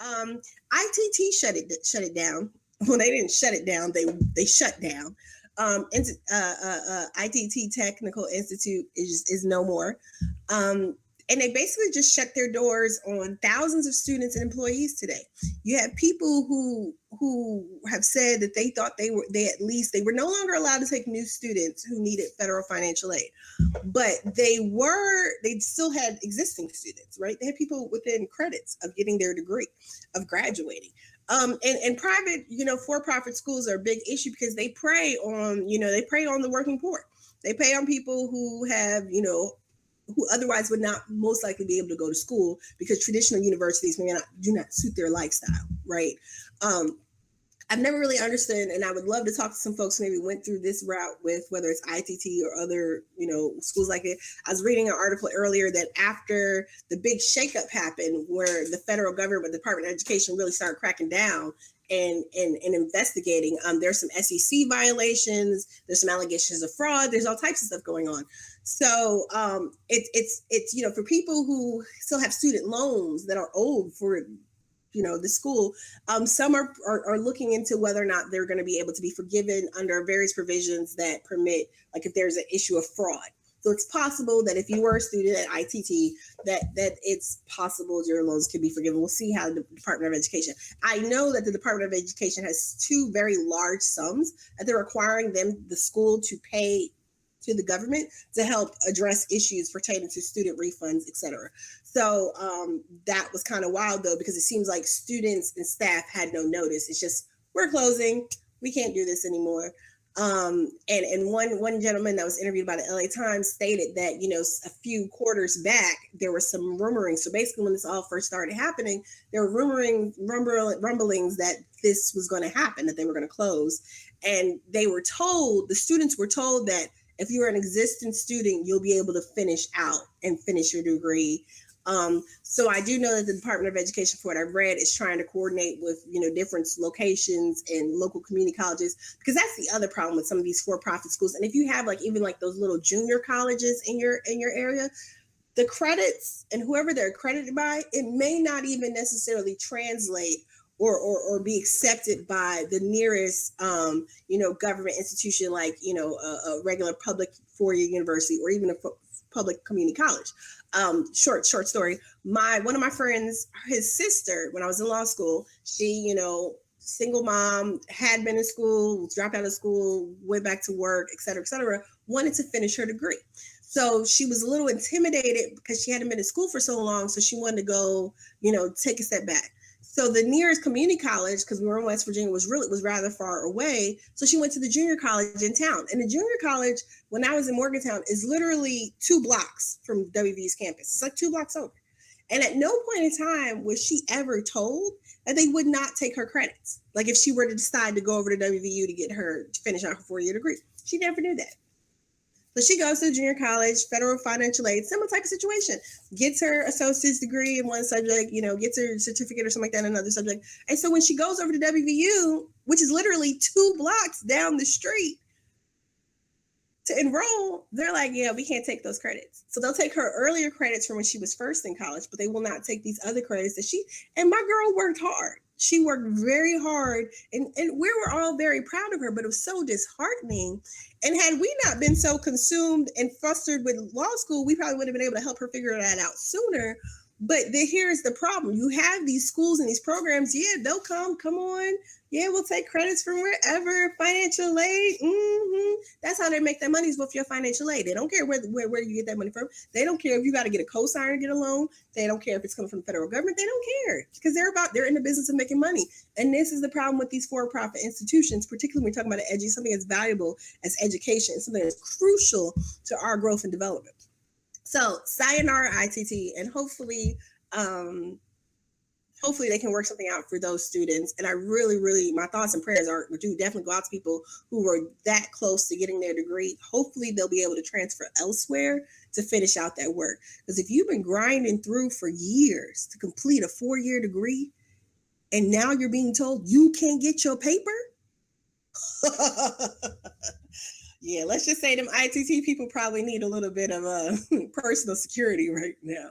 ITT shut it down. Well, they didn't shut it down. They shut down. ITT Technical Institute is no more. And they basically just shut their doors on thousands of students and employees today. You have people who have said that they thought they were no longer allowed to take new students who needed federal financial aid, but they still had existing students, right? They had people within credits of getting their degree, of graduating. And private, for-profit schools are a big issue because they prey on the working poor. They prey on people who have, who otherwise would not most likely be able to go to school because traditional universities do not suit their lifestyle, right? I've never really understood, and I would love to talk to some folks who maybe went through this route with whether it's ITT or other, schools like it. I was reading an article earlier that after the big shakeup happened, where the federal government, the Department of Education, really started cracking down and investigating. There's some SEC violations. There's some allegations of fraud. There's all types of stuff going on. So it's for people who still have student loans that are owed for the school, some are looking into whether or not they're going to be able to be forgiven under various provisions that permit, like if there's an issue of fraud. So it's possible that if you were a student at ITT, that it's possible your loans can be forgiven. We'll see how the Department of Education. I know that the Department of Education has two very large sums that they're requiring the school to pay to the government to help address issues pertaining to student refunds, et cetera. So that was kind of wild, though, because it seems like students and staff had no notice. It's just, we're closing. We can't do this anymore. And one gentleman that was interviewed by the LA Times stated that, a few quarters back, there was some rumoring. So basically when this all first started happening, there were rumblings that this was going to happen, that they were going to close. And the students were told that if you're an existing student, you'll be able to finish out and finish your degree. So I do know that the Department of Education, for what I've read, is trying to coordinate with, different locations and local community colleges, because that's the other problem with some of these for-profit schools. And if you have even those little junior colleges in your area, the credits and whoever they're accredited by, it may not even necessarily translate or be accepted by the nearest, government institution, like, a regular public four-year university or even a public community college. Short story. One of my friends, his sister, when I was in law school, she, single mom, had been in school, dropped out of school, went back to work, et cetera, wanted to finish her degree. So she was a little intimidated because she hadn't been in school for so long. So she wanted to go, take a step back. So the nearest community college, because we were in West Virginia, was rather far away. So she went to the junior college in town. And the junior college, when I was in Morgantown, is literally 2 blocks from WVU's campus. It's like 2 blocks over. And at no point in time was she ever told that they would not take her credits. Like if she were to decide to go over to WVU to finish out her 4-year degree. She never knew that. So she goes to junior college, federal financial aid, similar type of situation, gets her associate's degree in one subject, gets her certificate or something like that in another subject. And so when she goes over to WVU, which is literally 2 blocks down the street to enroll, they're like, yeah, we can't take those credits. So they'll take her earlier credits from when she was first in college, but they will not take these other credits and my girl worked hard. She worked very hard and we were all very proud of her, but it was so disheartening. And had we not been so consumed and flustered with law school, we probably would have been able to help her figure that out sooner. But here's the problem. You have these schools and these programs. Yeah, they'll come on. Yeah, we'll take credits from wherever, financial aid. That's how they make their money, is with your financial aid. They don't care where you get that money from. They don't care if you got to get a cosigner to get a loan. They don't care if it's coming from the federal government. They don't care because they're in the business of making money. And this is the problem with these for-profit institutions, particularly when we're talking about something as valuable as education, something that's crucial to our growth and development. So sayonara ITT, and hopefully they can work something out for those students. And I really, really, my thoughts and prayers do definitely go out to people who were that close to getting their degree. Hopefully they'll be able to transfer elsewhere to finish out that work. Because if you've been grinding through for years to complete a 4-year degree, and now you're being told you can't get your paper, yeah, let's just say them ITT people probably need a little bit of personal security right now.